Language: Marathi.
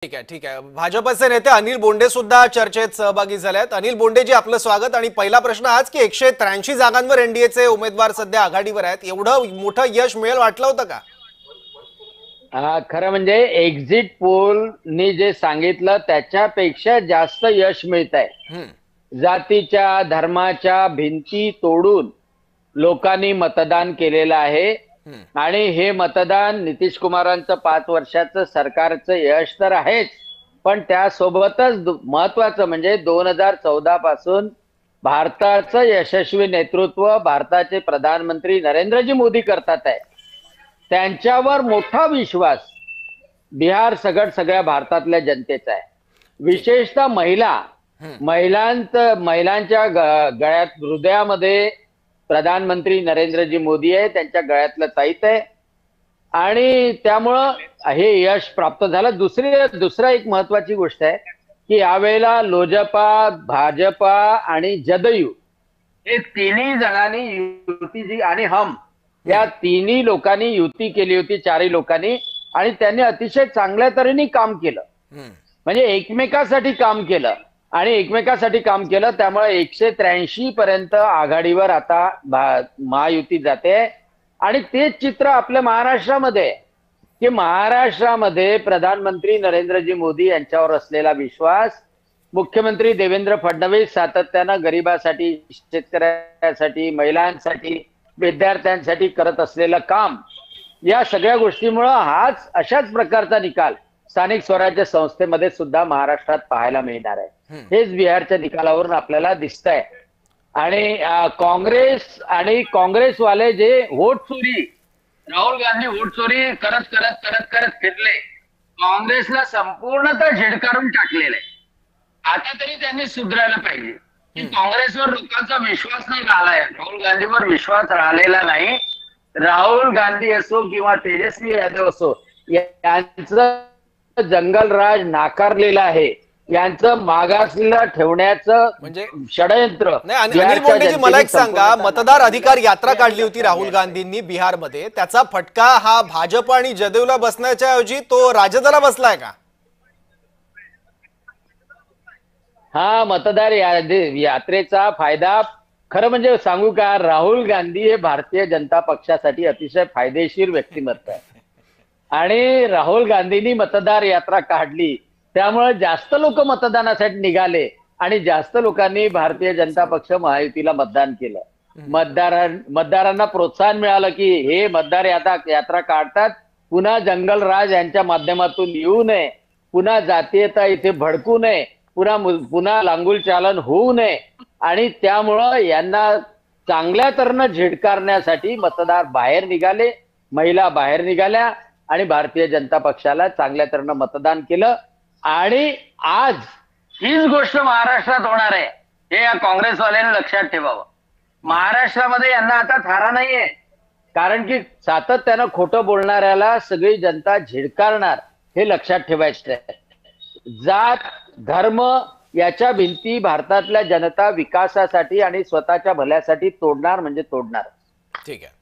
ठीक आहे ठीक आहे। भाजपचे नेते अनिल बोंडे सुद्धा चर्चेत सहभागी झाले आहेत। अनिल बोंडेजी, आपलं स्वागत। आणि पहिला प्रश्न हाच की 183 जागांवर एनडीएचे उमेदवार सध्या आघाडीवर आहेत, एवढं मोठं यश मिळेल वाटलं होतं का? खरं म्हणजे एक्झिट पोलनी जे सांगितलं त्याच्यापेक्षा जास्त यश मिळत आहे। जातीच्या धर्माच्या भिंती तोडून लोकांनी मतदान केलेलं आहे आणि हे मतदान नितीश कुमारांचं 5 वर्षाचं सरकारचं यश तर आहेच, पण त्यासोबतच महत्वाचं म्हणजे 2014 पासून भारताचं यशस्वी नेतृत्व भारताचे प्रधानमंत्री नरेंद्रजी मोदी करतात आहे। त्यांच्यावर मोठा विश्वास बिहार सगट सगळ्या भारतातल्या जनतेचा आहे। विशेषतः महिलांच्या गळ्यात हृदयामध्ये प्रधानमंत्री नरेंद्रजी मोदी आहे, त्यांच्या गळ्यातलं ताईत आहे आणि त्यामुळं हे यश प्राप्त झालं। दुसरा एक महत्वाची गोष्ट आहे की यावेळेला लोजपा, भाजपा आणि जदयू हे तिन्ही जणांनी युती जी आणि हम या तिन्ही लोकांनी युती केली होती, चारही लोकांनी, आणि त्यांनी अतिशय चांगल्या तऱ्हेने काम केलं, म्हणजे एकमेकासाठी काम केलं आणि एकमेकासाठी काम केलं। त्यामुळे 183 पर्यंत आघाडीवर आता महायुती जाते आणि तेच चित्र आपल्या महाराष्ट्रामध्ये की महाराष्ट्रामध्ये प्रधानमंत्री नरेंद्रजी मोदी यांच्यावर असलेला विश्वास, मुख्यमंत्री देवेंद्र फडणवीस सातत्यानं गरिबासाठी, शेतकऱ्यांसाठी, महिलांसाठी, विद्यार्थ्यांसाठी करत असलेलं काम, या सगळ्या गोष्टीमुळे अशाच प्रकारचा निकाल स्थानिक स्वराज्य संस्थेमध्ये सुद्धा महाराष्ट्रात पाहायला मिळणार आहे। हेच बिहारच्या निकालावरून आपल्याला दिसतंय। आणि काँग्रेस आणि काँग्रेसवाले जे वोट चोरी, राहुल गांधी वोट चोरी करत फिरले, काँग्रेसला संपूर्णतः झिडकारून टाकलेलं आहे। आता तरी त्यांनी सुधारायला पाहिजे की काँग्रेसवर लोकांचा विश्वास नाही राहिलाय, राहुल गांधीवर विश्वास राहिलेला नाही। राहुल गांधी असो किंवा तेजस्वी यादव असो, यांचं जंगलराज नाकारलेलं आहे, यांचं मागासलेलं ठेवण्याचं म्हणजे षडयंत्र। अनिल बोंडेजी, मला एक सांगा, मतदार अधिकार यात्रा काढली होती राहुल गांधींनी बिहारमध्ये, त्याचा फटका हा भाजप आणि जदयूला बसण्याच्या ऐवजी तो राजदला बसलाय का? हा मतदार यात्रेचा फायदा, खरं म्हणजे सांगू का, राहुल गांधी हे भारतीय जनता पक्षासाठी अतिशय फायदेशीर व्यक्तिमत्व आहे आणि राहुल गांधींनी मतदार यात्रा काढली, त्यामुळे जास्त लोक मतदानासाठी निघाले आणि जास्त लोकांनी भारतीय जनता पक्ष महायुतीला मतदान केलं। मतदारांना प्रोत्साहन मिळालं की हे मतदार यात्रा काढतात, पुन्हा जंगलराज यांच्या माध्यमातून येऊ नये, पुन्हा जातीयता इथे भडकू नये, पुन्हा लांगुल चालन होऊ नये, आणि त्यामुळं यांना चांगल्या तऱ्हेनं झिडकारण्यासाठी मतदार बाहेर निघाले, महिला बाहेर निघाल्या आणि भारतीय जनता पक्षाला चांगल्या तऱ्हेनं मतदान केलं। आणि आज हीच गोष्ट महाराष्ट्रात होणार आहे, हे या काँग्रेसवाल्यांनी लक्षात ठेवावं। महाराष्ट्रामध्ये यांना आता थारा नाहीये, कारण की सातत्यानं खोटं बोलणाऱ्याला सगळी जनता झिडकारणार, हे लक्षात ठेवायचं आहे। जात धर्म याच्या भिंती भारतातल्या जनता विकासासाठी आणि स्वतःच्या भल्यासाठी तोडणार म्हणजे तोडणार। ठीक आहे।